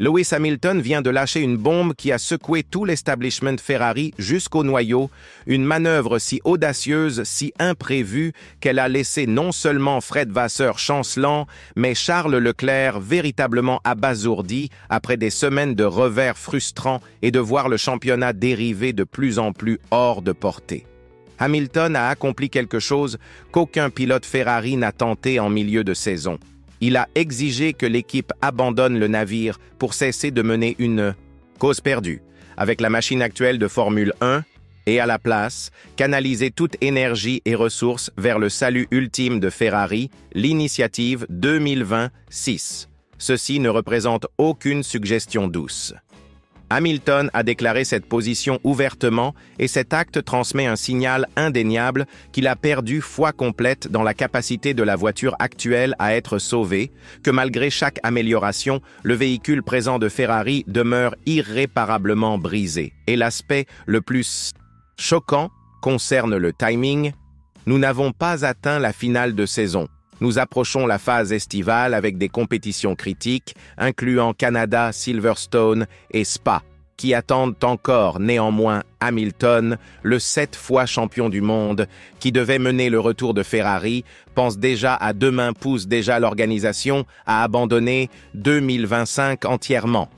Lewis Hamilton vient de lâcher une bombe qui a secoué tout l'establishment Ferrari jusqu'au noyau, une manœuvre si audacieuse, si imprévue, qu'elle a laissé non seulement Fred Vasseur chancelant, mais Charles Leclerc véritablement abasourdi après des semaines de revers frustrants et de voir le championnat dériver de plus en plus hors de portée. Hamilton a accompli quelque chose qu'aucun pilote Ferrari n'a tenté en milieu de saison. Il a exigé que l'équipe abandonne le navire pour cesser de mener une cause perdue avec la machine actuelle de Formule 1 et à la place, canaliser toute énergie et ressources vers le salut ultime de Ferrari, l'initiative 2026. Ceci ne représente aucune suggestion douce. Hamilton a déclaré cette position ouvertement et cet acte transmet un signal indéniable qu'il a perdu foi complète dans la capacité de la voiture actuelle à être sauvée, que malgré chaque amélioration, le véhicule présent de Ferrari demeure irréparablement brisé. Et l'aspect le plus choquant concerne le timing. Nous n'avons pas atteint la finale de saison. Nous approchons la phase estivale avec des compétitions critiques, incluant Canada, Silverstone et Spa, qui attendent encore néanmoins Hamilton, le 7 fois champion du monde, qui devait mener le retour de Ferrari, pense déjà à demain, pousse déjà l'organisation à abandonner 2025 entièrement.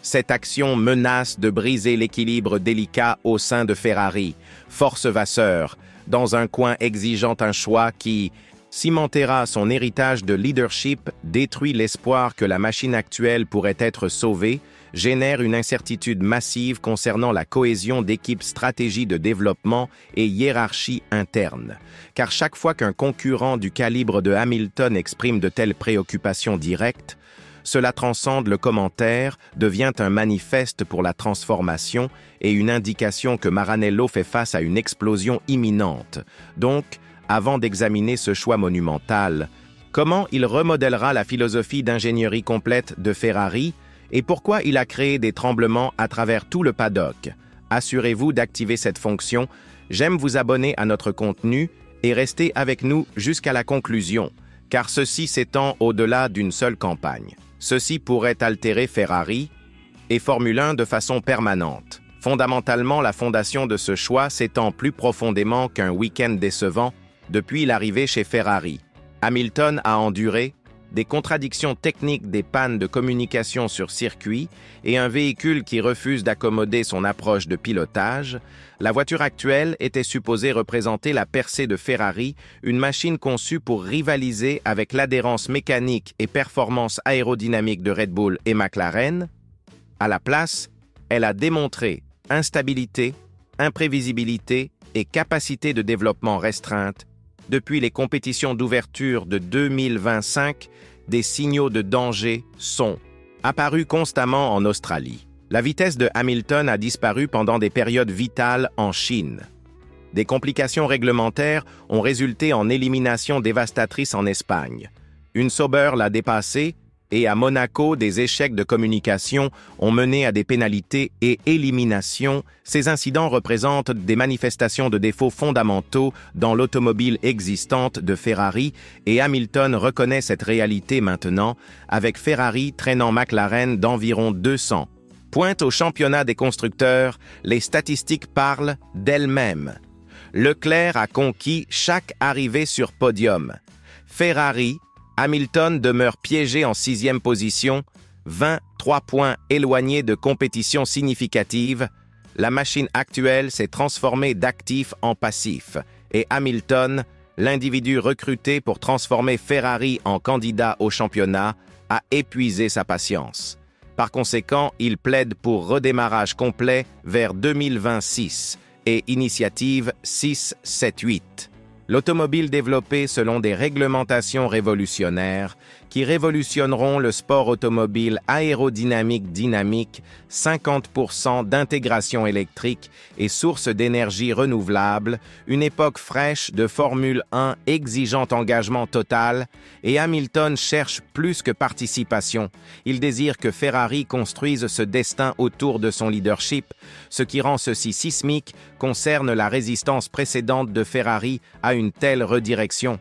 Cette action menace de briser l'équilibre délicat au sein de Ferrari. Force Vasseur, dans un coin exigeant un choix qui cimentera son héritage de leadership, détruit l'espoir que la machine actuelle pourrait être sauvée, génère une incertitude massive concernant la cohésion d'équipes, stratégie de développement et hiérarchie interne. Car chaque fois qu'un concurrent du calibre de Hamilton exprime de telles préoccupations directes, cela transcende le commentaire, devient un manifeste pour la transformation et une indication que Maranello fait face à une explosion imminente. Donc, avant d'examiner ce choix monumental, comment il remodèlera la philosophie d'ingénierie complète de Ferrari et pourquoi il a créé des tremblements à travers tout le paddock. Assurez-vous d'activer cette fonction. J'aime vous abonner à notre contenu et rester avec nous jusqu'à la conclusion, car ceci s'étend au-delà d'une seule campagne. Ceci pourrait altérer Ferrari et Formule 1 de façon permanente. Fondamentalement, la fondation de ce choix s'étend plus profondément qu'un week-end décevant depuis l'arrivée chez Ferrari. Hamilton a enduré des contradictions techniques, des pannes de communication sur circuit et un véhicule qui refuse d'accommoder son approche de pilotage. La voiture actuelle était supposée représenter la percée de Ferrari, une machine conçue pour rivaliser avec l'adhérence mécanique et performance aérodynamique de Red Bull et McLaren. À la place, elle a démontré instabilité, imprévisibilité et capacité de développement restreinte. Depuis les compétitions d'ouverture de 2025, des signaux de danger sont apparus constamment en Australie. La vitesse de Hamilton a disparu pendant des périodes vitales en Chine. Des complications réglementaires ont résulté en élimination dévastatrice en Espagne. Une Sauber l'a dépassé et à Monaco, des échecs de communication ont mené à des pénalités et éliminations. Ces incidents représentent des manifestations de défauts fondamentaux dans l'automobile existante de Ferrari et Hamilton reconnaît cette réalité maintenant, avec Ferrari traînant McLaren d'environ 200. Pointe au championnat des constructeurs, les statistiques parlent d'elles-mêmes. Leclerc a conquis chaque arrivée sur podium. Ferrari, Hamilton demeure piégé en 6e position, 23 points éloignés de compétition significative. La machine actuelle s'est transformée d'actif en passif et Hamilton, l'individu recruté pour transformer Ferrari en candidat au championnat, a épuisé sa patience. Par conséquent, il plaide pour redémarrage complet vers 2026 et initiative 6-7-8. L'automobile développée selon des réglementations révolutionnaires qui révolutionneront le sport automobile aérodynamique dynamique, 50% d'intégration électrique et source d'énergie renouvelable, une époque fraîche de Formule 1 exigeant engagement total, et Hamilton cherche plus que participation. Il désire que Ferrari construise ce destin autour de son leadership. Ce qui rend ceci sismique concerne la résistance précédente de Ferrari à une telle redirection.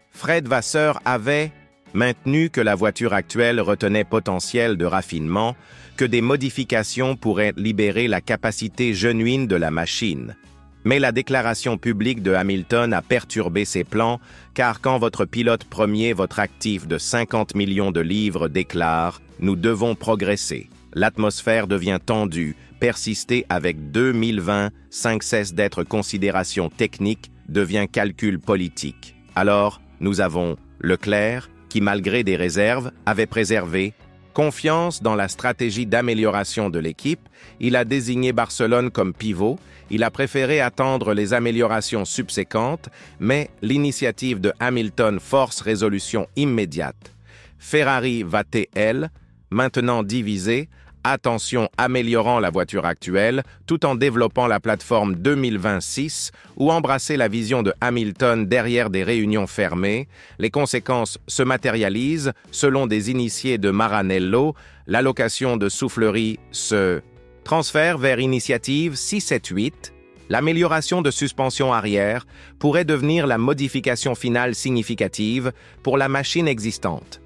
Fred Vasseur avait maintenu que la voiture actuelle retenait potentiel de raffinement, que des modifications pourraient libérer la capacité genuine de la machine. Mais la déclaration publique de Hamilton a perturbé ses plans, car quand votre pilote premier, votre actif de 50 millions de livres, déclare « Nous devons progresser », l'atmosphère devient tendue, persister avec 2020, 5 cesse d'être considération technique, devient calcul politique. Alors, nous avons Leclerc, qui malgré des réserves, avait préservé confiance dans la stratégie d'amélioration de l'équipe. Il a désigné Barcelone comme pivot. Il a préféré attendre les améliorations subséquentes, mais l'initiative de Hamilton force résolution immédiate. Ferrari va TL, maintenant divisé, attention améliorant la voiture actuelle, tout en développant la plateforme 2026 ou embrasser la vision de Hamilton derrière des réunions fermées. Les conséquences se matérialisent, selon des initiés de Maranello, l'allocation de soufflerie se transfert vers initiative 678. L'amélioration de suspension arrière pourrait devenir la modification finale significative pour la machine existante.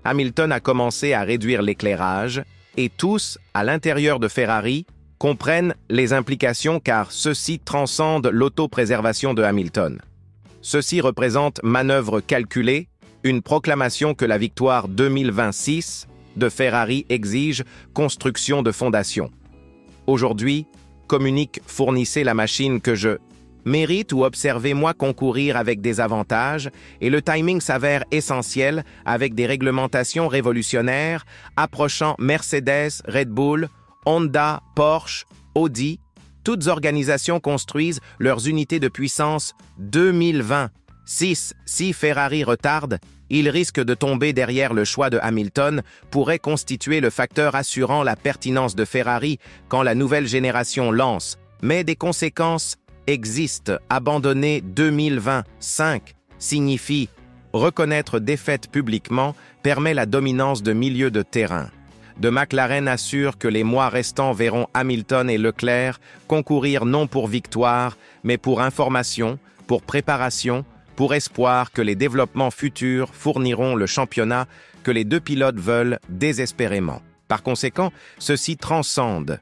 Hamilton a commencé à réduire l'éclairage, et tous, à l'intérieur de Ferrari, comprennent les implications car ceci transcende l'autopréservation de Hamilton. Ceci représente manœuvre calculée, une proclamation que la victoire 2026 de Ferrari exige construction de fondation. Aujourd'hui, communique « Fournissez la machine que je mérite » ou « Observez-moi concourir avec des avantages » et le timing s'avère essentiel avec des réglementations révolutionnaires approchant Mercedes, Red Bull, Honda, Porsche, Audi. Toutes organisations construisent leurs unités de puissance 2020. Si Ferrari retarde, il risque de tomber derrière le choix de Hamilton, pourrait constituer le facteur assurant la pertinence de Ferrari quand la nouvelle génération lance. Mais des conséquences existent. Abandonner 2025 signifie reconnaître défaite publiquement permet la dominance de milieu de terrain. De McLaren assure que les mois restants verront Hamilton et Leclerc concourir non pour victoire, mais pour information, pour préparation, pour espoir que les développements futurs fourniront le championnat que les deux pilotes veulent désespérément. Par conséquent, ceci transcende.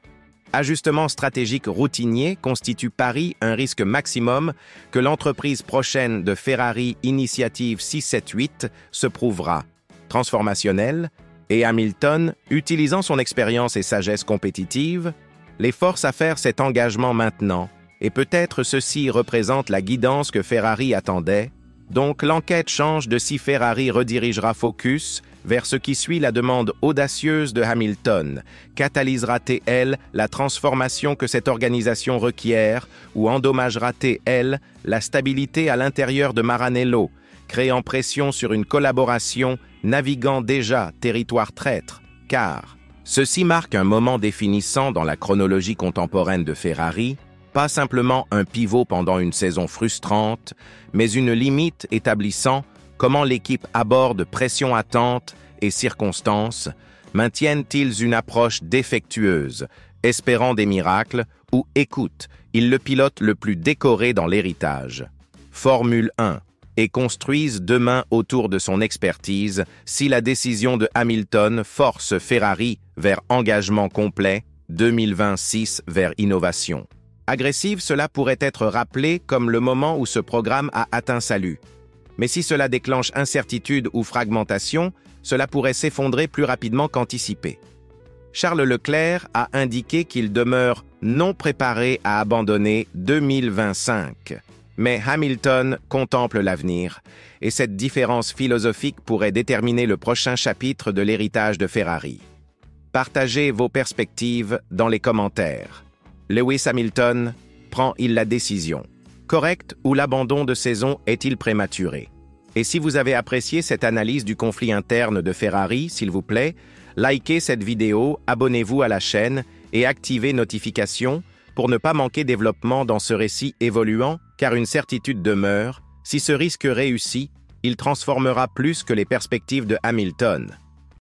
Ajustement stratégique routinier constitue Paris un risque maximum que l'entreprise prochaine de Ferrari Initiative 678 se prouvera transformationnelle et Hamilton, utilisant son expérience et sagesse compétitive, les force à faire cet engagement maintenant. Et peut-être ceci représente la guidance que Ferrari attendait. Donc l'enquête change de si Ferrari redirigera focus vers ce qui suit la demande audacieuse de Hamilton. Catalysera-t-elle la transformation que cette organisation requiert ou endommagera-t-elle la stabilité à l'intérieur de Maranello, créant pression sur une collaboration naviguant déjà territoire traître? Car ceci marque un moment définissant dans la chronologie contemporaine de Ferrari, pas simplement un pivot pendant une saison frustrante, mais une limite établissant comment l'équipe aborde pression attente et circonstances, maintiennent-ils une approche défectueuse, espérant des miracles, ou écoute, ils le pilotent le plus décoré dans l'héritage. Formule 1. Et construisent demain autour de son expertise si la décision de Hamilton force Ferrari vers engagement complet, 2026 vers innovation. Agressive, cela pourrait être rappelé comme le moment où ce programme a atteint salut. Mais si cela déclenche incertitude ou fragmentation, cela pourrait s'effondrer plus rapidement qu'anticipé. Charles Leclerc a indiqué qu'il demeure non préparé à abandonner 2025. Mais Hamilton contemple l'avenir, et cette différence philosophique pourrait déterminer le prochain chapitre de l'héritage de Ferrari. Partagez vos perspectives dans les commentaires. Lewis Hamilton prend-il la décision correcte ou l'abandon de saison est-il prématuré? Et si vous avez apprécié cette analyse du conflit interne de Ferrari, s'il vous plaît, likez cette vidéo, abonnez-vous à la chaîne et activez notifications pour ne pas manquer développement dans ce récit évoluant, car une certitude demeure, si ce risque réussit, il transformera plus que les perspectives de Hamilton.